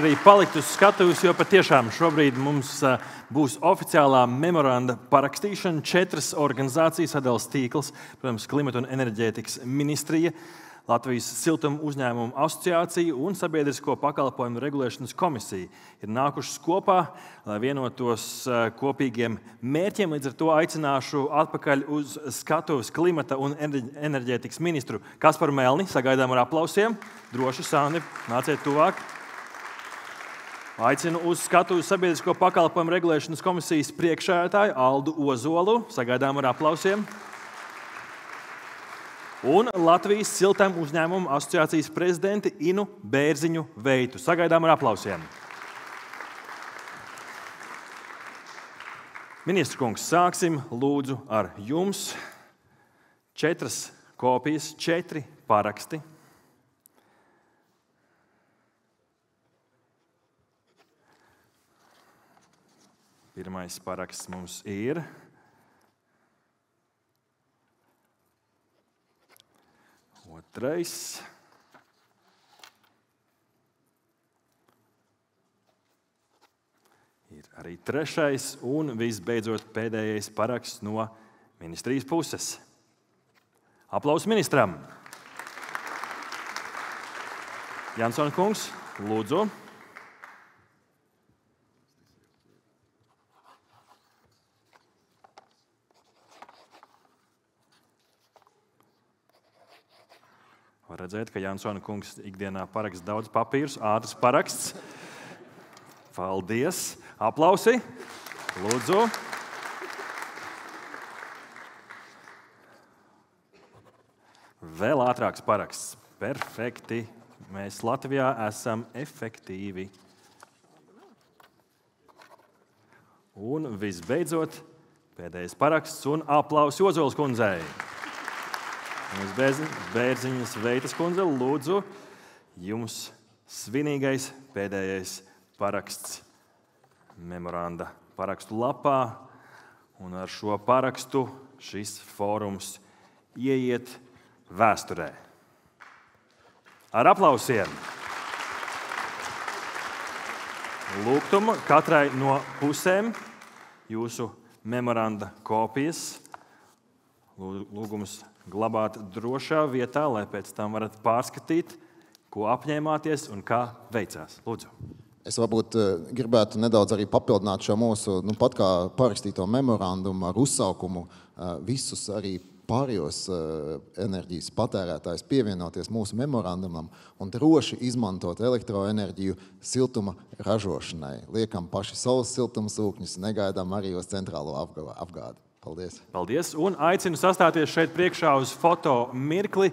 Arī palikt uz skatuves, jo patiešām šobrīd mums būs oficiālā memoranda parakstīšana. 4 organizācijas sadalas tīkls, protams, Klimata un enerģētikas ministrija, Latvijas siltuma uzņēmumu asociācija un Sabiedrisko pakalpojumu regulēšanas komisija ir nākušas kopā, lai vienotos kopīgiem mērķiem. Līdz ar to aicināšu atpakaļ uz skatuves Klimata un enerģētikas ministru Kasparu Melni. Sagaidām ar aplausiem. Droši, Sandri, nāciet tuvāk. Aicinu uz skatuves Sabiedrisko pakalpojumu regulēšanas komisijas priekšsēdētāju Aldu Ozolu. Sagaidām ar aplausiem. Un Latvijas siltuma uzņēmumu asociācijas prezidenti Inu Bērziņu Veitu. Sagaidām ar aplausiem. Ministrs kungs, sāksim lūdzu ar jums. 4 kopijas, 4 paraksti. Pirmais paraksts mums ir. Otrais. Ir arī 3. un visbeidzot pēdējais paraksts no ministrijas puses. Aplausi ministram. Jansona kungs, lūdzu. Var redzēt, ka Jansona kungs ikdienā paraksta daudz papīrus, ātrs paraksts. Paldies! Aplausi! Lūdzu! Vēl ātrāks paraksts. Perfekti! Mēs Latvijā esam efektīvi. Un visbeidzot, pēdējais paraksts un aplausi Ozolas kundzei. Bērziņas Veitas kundze, lūdzu, jums svinīgais pēdējais paraksts memoranda parakstu lapā. Un ar šo parakstu šis fórums ieiet vēsturē. Ar aplausiem! Lūgtumu katrai no pusēm jūsu memoranda kopijas. Lūgums glabāt drošā vietā, lai pēc tam varat pārskatīt, ko apņēmāties un kā veicās. Lūdzu. Es varbūt gribētu nedaudz arī papildināt šo mūsu, pat kā parakstīto memorandumu ar uzsaukumu visus arī pārējos enerģijas patērētājus pievienoties mūsu memorandumam un droši izmantot elektroenerģiju siltuma ražošanai. Liekam paši savus siltumsūkņus, negaidām arī uz centrālo apgādi. Paldies. Paldies. Un aicinu sastāties šeit priekšā uz foto mirkli.